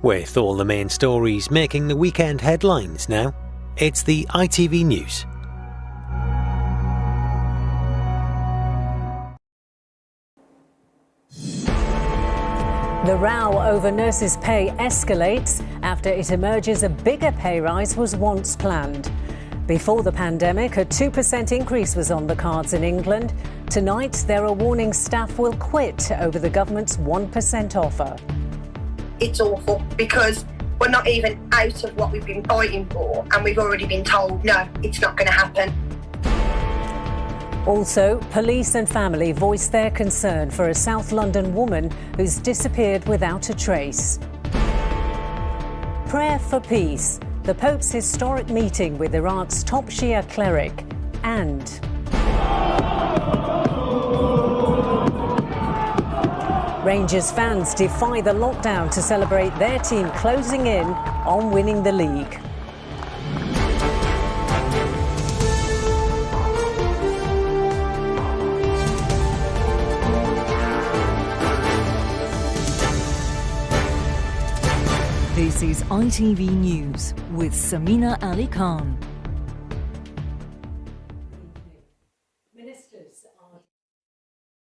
With all the main stories making the weekend headlines now, it's the ITV News. The row over nurses' pay escalates after it emerges a bigger pay rise was once planned. Before the pandemic, a 2% increase was on the cards in England. Tonight, there are warning staff will quit over the government's 1% offer. It's awful because we're not even out of what we've been fighting for, and we've already been told, no, it's not going to happen. Also, police and family voiced their concern for a South London woman who's disappeared without a trace. Prayer for peace, the Pope's historic meeting with Iraq's top Shia cleric, and Rangers fans defy the lockdown to celebrate their team closing in on winning the league. This is ITV News with Sameena Ali Khan.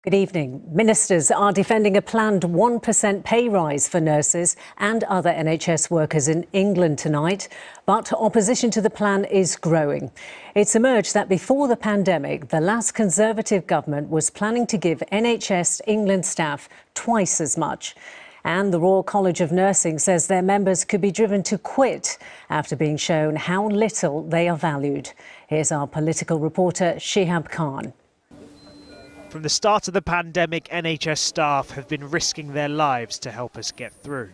Good evening. Ministers are defending a planned 1% pay rise for nurses and other NHS workers in England tonight, but opposition to the plan is growing. It's emerged that before the pandemic, the last Conservative government was planning to give NHS England staff twice as much. And the Royal College of Nursing says their members could be driven to quit after being shown how little they are valued. Here's our political reporter, Shihab Khan. From the start of the pandemic, NHS staff have been risking their lives to help us get through.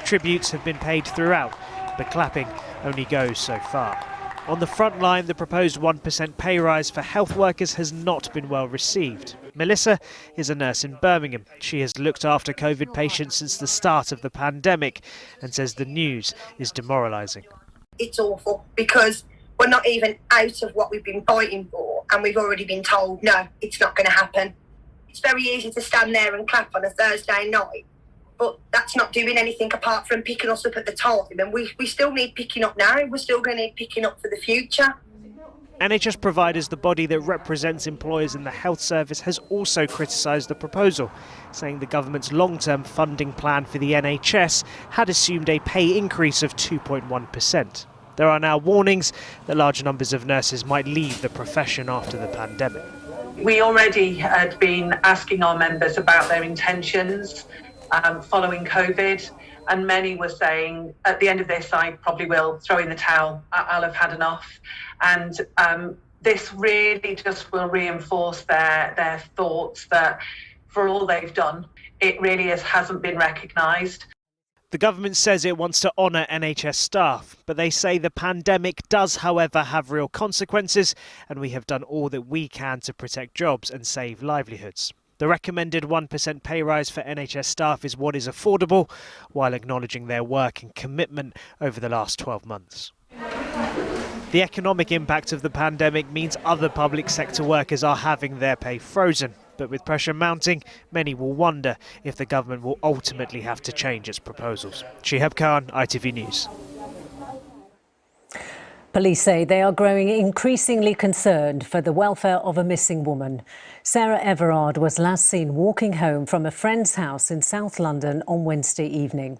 Tributes have been paid throughout, but clapping only goes so far. On the front line, the proposed 1% pay rise for health workers has not been well received. Melissa is a nurse in Birmingham. She has looked after COVID patients since the start of the pandemic and says the news is demoralising. It's awful because we're not even out of what we've been fighting for, and we've already been told, no, it's not going to happen. It's very easy to stand there and clap on a Thursday night, but that's not doing anything apart from picking us up at the time, and we still need picking up now. We're still going to need picking up for the future. NHS Providers, the body that represents employers in the health service, has also criticised the proposal, saying the government's long-term funding plan for the NHS had assumed a pay increase of 2.1%. There are now warnings that large numbers of nurses might leave the profession after the pandemic. We already had been asking our members about their intentions following COVID, and many were saying at the end of this, I probably will throw in the towel, I'll have had enough. And this really just will reinforce their thoughts that for all they've done, it really hasn't been recognised. The government says it wants to honour NHS staff, but they say the pandemic does, however, have real consequences, and we have done all that we can to protect jobs and save livelihoods. The recommended 1% pay rise for NHS staff is what is affordable, while acknowledging their work and commitment over the last 12 months. The economic impact of the pandemic means other public sector workers are having their pay frozen. But with pressure mounting, many will wonder if the government will ultimately have to change its proposals. Shihab Khan, ITV News. Police say they are growing increasingly concerned for the welfare of a missing woman. Sarah Everard was last seen walking home from a friend's house in South London on Wednesday evening.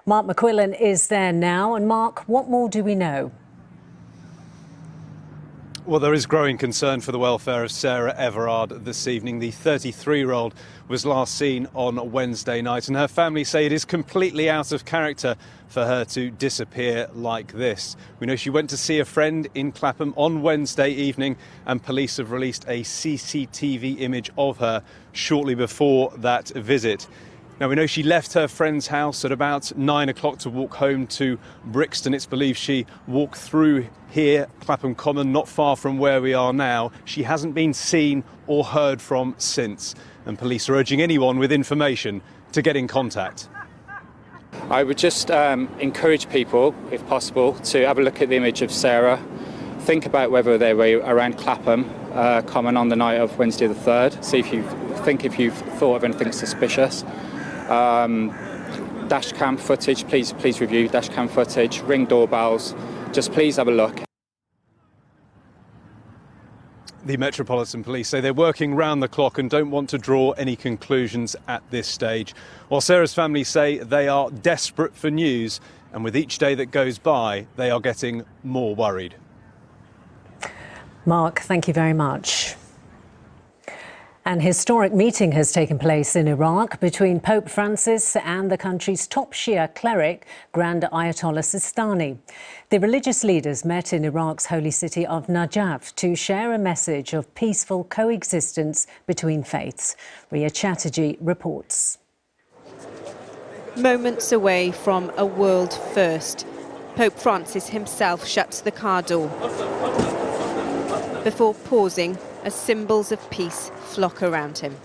Mark McQuillan is there now. And Mark, what more do we know? Well, there is growing concern for the welfare of Sarah Everard this evening. The 33-year-old was last seen on Wednesday night, and her family say it is completely out of character for her to disappear like this. We know she went to see a friend in Clapham on Wednesday evening, and police have released a CCTV image of her shortly before that visit. Now, we know she left her friend's house at about 9 o'clock to walk home to Brixton. It's believed she walked through here, Clapham Common, not far from where we are now. She hasn't been seen or heard from since, and police are urging anyone with information to get in contact. I would just encourage people, if possible, to have a look at the image of Sarah, think about whether they were around Clapham Common on the night of Wednesday the 3rd, see if you've thought of anything suspicious. Dash cam footage, please review dash cam footage, ring doorbells. Just please have a look. The Metropolitan Police say they're working round the clock and don't want to draw any conclusions at this stage. While Sarah's family say they are desperate for news, and with each day that goes by, they are getting more worried. Mark, thank you very much. An historic meeting has taken place in Iraq between Pope Francis and the country's top Shia cleric, Grand Ayatollah Sistani. The religious leaders met in Iraq's holy city of Najaf to share a message of peaceful coexistence between faiths. Ria Chatterjee reports. Moments away from a world first, Pope Francis himself shuts the car door before pausing as symbols of peace flock around him.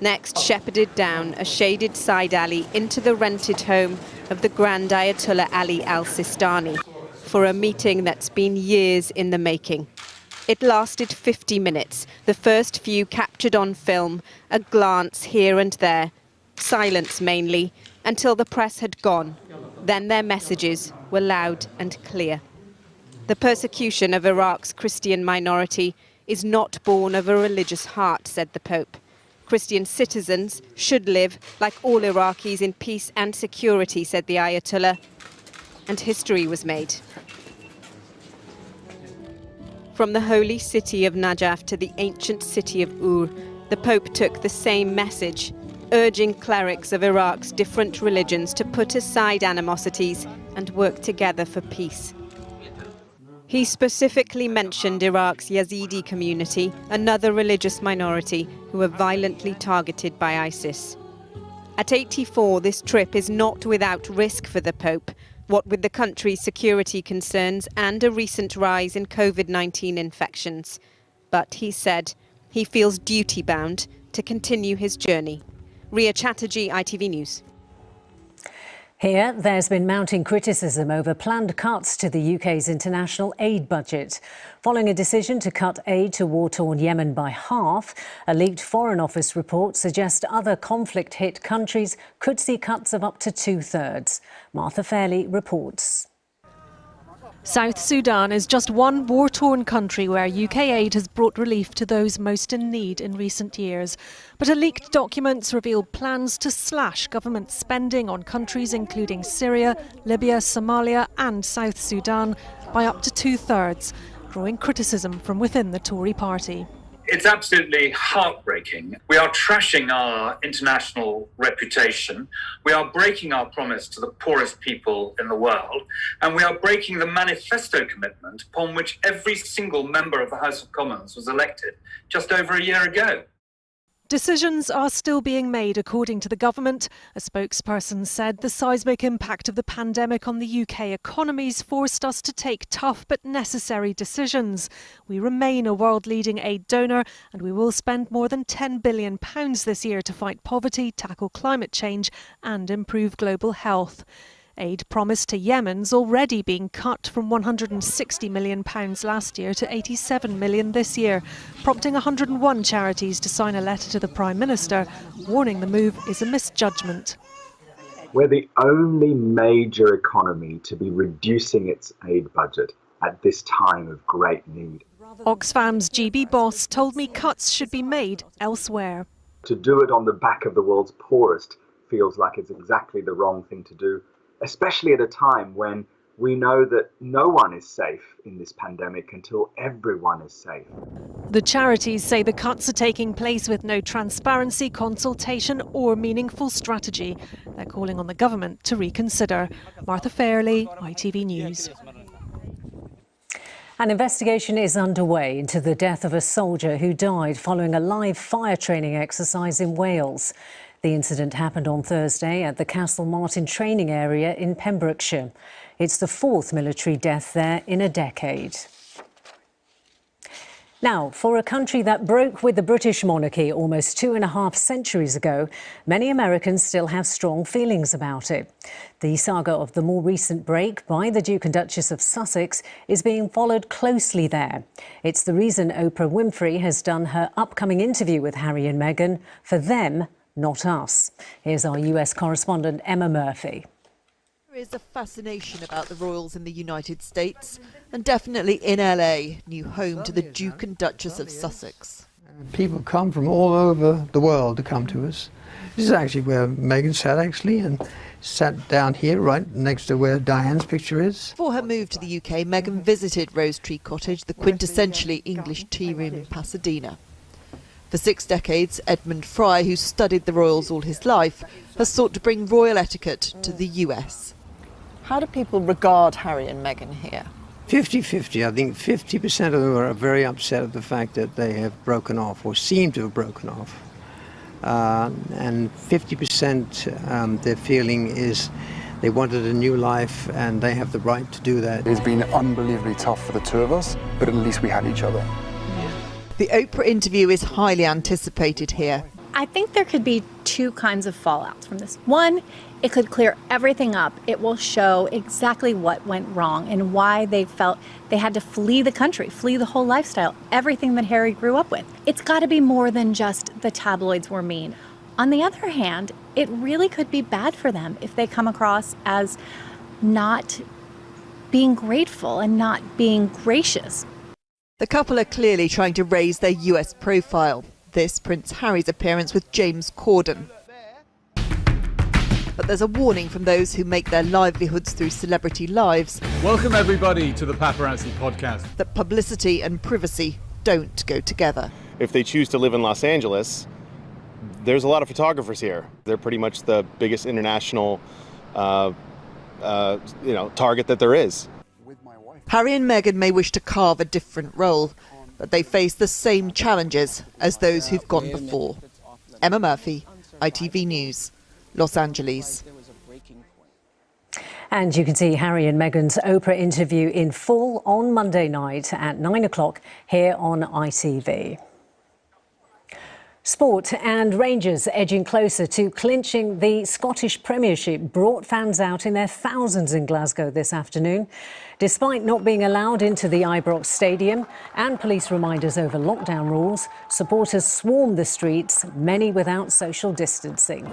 Next, shepherded down a shaded side alley into the rented home of the Grand Ayatollah Ali al-Sistani for a meeting that's been years in the making. It lasted 50 minutes, the first few captured on film, a glance here and there, silence mainly, until the press had gone. Then their messages were loud and clear. The persecution of Iraq's Christian minority is not born of a religious heart, said the Pope. Christian citizens should live, like all Iraqis, in peace and security, said the Ayatollah. And history was made. From the holy city of Najaf to the ancient city of Ur, the Pope took the same message, urging clerics of Iraq's different religions to put aside animosities and work together for peace. He specifically mentioned Iraq's Yazidi community, another religious minority who were violently targeted by ISIS. At 84, this trip is not without risk for the Pope, what with the country's security concerns and a recent rise in COVID-19 infections. But he said he feels duty-bound to continue his journey. Ria Chatterjee, ITV News. Here, there's been mounting criticism over planned cuts to the UK's international aid budget. Following a decision to cut aid to war-torn Yemen by half, a leaked Foreign Office report suggests other conflict-hit countries could see cuts of up to 2/3. Martha Fairley reports. South Sudan is just one war-torn country where UK aid has brought relief to those most in need in recent years. But a leaked documents revealed plans to slash government spending on countries including Syria, Libya, Somalia and South Sudan by up to 2/3, drawing criticism from within the Tory party. It's absolutely heartbreaking. We are trashing our international reputation. We are breaking our promise to the poorest people in the world. And we are breaking the manifesto commitment upon which every single member of the House of Commons was elected just over a year ago. Decisions are still being made, according to the government. A spokesperson said the seismic impact of the pandemic on the UK economies forced us to take tough but necessary decisions. We remain a world-leading aid donor and we will spend more than £10 billion this year to fight poverty, tackle climate change and improve global health. Aid promised to Yemen's already been cut from £160 million last year to £87 million this year, prompting 101 charities to sign a letter to the Prime Minister, warning the move is a misjudgment. We're the only major economy to be reducing its aid budget at this time of great need. Oxfam's GB boss told me cuts should be made elsewhere. To do it on the back of the world's poorest feels like it's exactly the wrong thing to do, especially at a time when we know that no one is safe in this pandemic until everyone is safe. The charities say the cuts are taking place with no transparency, consultation or meaningful strategy. They're calling on the government to reconsider. Martha Fairley, ITV News. An investigation is underway into the death of a soldier who died following a live fire training exercise in Wales. The incident happened on Thursday at the Castle Martin training area in Pembrokeshire. It's the fourth military death there in a decade. Now, for a country that broke with the British monarchy almost 2.5 centuries ago, many Americans still have strong feelings about it. The saga of the more recent break by the Duke and Duchess of Sussex is being followed closely there. It's the reason Oprah Winfrey has done her upcoming interview with Harry and Meghan. For them, not us. Here's our US correspondent Emma Murphy. There is a fascination about the royals in the United States and definitely in LA, new home to the Duke and Duchess of Sussex. People come from all over the world to come to us. This is actually where Meghan sat and sat down here right next to where Diane's picture is. Before her move to the UK, Meghan visited Rose Tree Cottage, the quintessentially English tea room in Pasadena. For 6 decades, Edmund Fry, who studied the royals all his life, has sought to bring royal etiquette to the US. How do people regard Harry and Meghan here? 50-50. I think 50% of them are very upset at the fact that they have broken off or seem to have broken off. And 50% their feeling is they wanted a new life and they have the right to do that. It's been unbelievably tough for the two of us, but at least we had each other. The Oprah interview is highly anticipated here. I think there could be 2 kinds of fallouts from this. One, it could clear everything up. It will show exactly what went wrong and why they felt they had to flee the country, flee the whole lifestyle, everything that Harry grew up with. It's got to be more than just the tabloids were mean. On the other hand, it really could be bad for them if they come across as not being grateful and not being gracious. The couple are clearly trying to raise their US profile. This Prince Harry's appearance with James Corden. But there's a warning from those who make their livelihoods through celebrity lives. Welcome everybody to the Paparazzi podcast. That publicity and privacy don't go together. If they choose to live in Los Angeles, there's a lot of photographers here. They're pretty much the biggest international target that there is. Harry and Meghan may wish to carve a different role, but they face the same challenges as those who've gone before. Emma Murphy, ITV News, Los Angeles. And you can see Harry and Meghan's Oprah interview in full on Monday night at 9 o'clock here on ITV. Sport, and Rangers edging closer to clinching the Scottish Premiership brought fans out in their thousands in Glasgow this afternoon. Despite not being allowed into the Ibrox Stadium and police reminders over lockdown rules, supporters swarmed the streets, many without social distancing.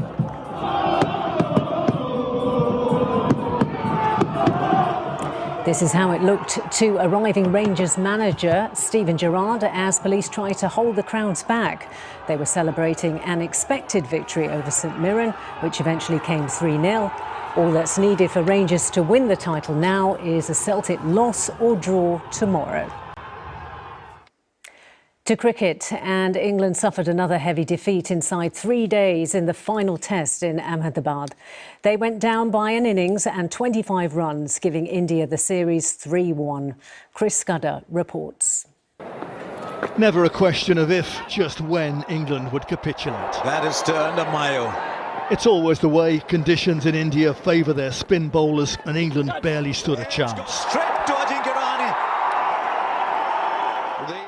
This is how it looked to arriving Rangers manager Steven Gerrard as police tried to hold the crowds back. They were celebrating an expected victory over St Mirren, which eventually came 3-0. All that's needed for Rangers to win the title now is a Celtic loss or draw tomorrow. To cricket, and England suffered another heavy defeat inside 3 days in the final test in Ahmedabad. They went down by an innings and 25 runs, giving India the series 3-1. Chris Scudder reports. Never a question of if, just when England would capitulate. That is turned a mile. It's always the way. Conditions in India favour their spin bowlers, and England barely stood a chance. Straight to Ajinkirani.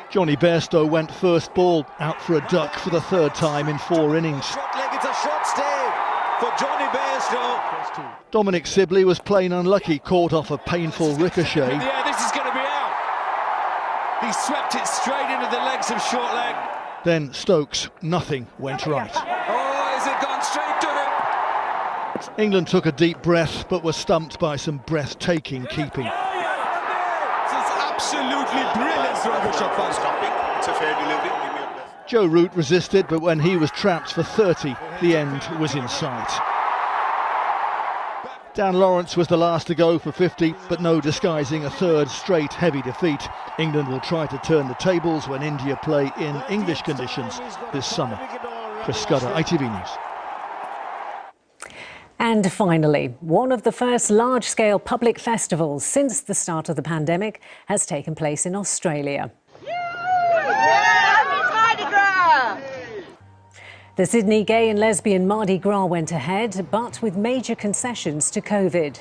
Johnny Bairstow went first ball, out for a duck for the 3rd time in 4 innings. Shot leg, it's a short stay for Johnny Bairstow. Dominic Sibley was plain unlucky, caught off a painful ricochet. Yeah, this is going to be out. He swept it straight into the legs of short leg. Then Stokes, nothing went right. Oh, has it gone straight to him? England took a deep breath, but were stumped by some breathtaking keeping. Absolutely brilliant from Bishop Van stopping. It's a fair delivery. Joe Root resisted, but when he was trapped for 30, the end was in sight. Dan Lawrence was the last to go for 50, but no disguising a 3rd straight heavy defeat. England will try to turn the tables when India play in English conditions this summer. Chris Scudder, ITV News. And finally, one of the first large-scale public festivals since the start of the pandemic has taken place in Australia. The Sydney Gay and Lesbian Mardi Gras went ahead, but with major concessions to COVID.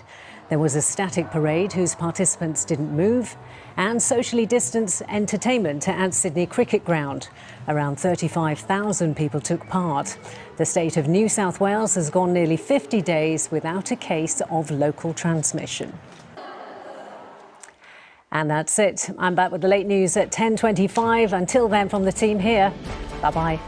There was a static parade whose participants didn't move, and socially distanced entertainment at Sydney Cricket Ground. Around 35,000 people took part. The state of New South Wales has gone nearly 50 days without a case of local transmission. And that's it. I'm back with the late news at 10:25. Until then, from the team here, bye-bye.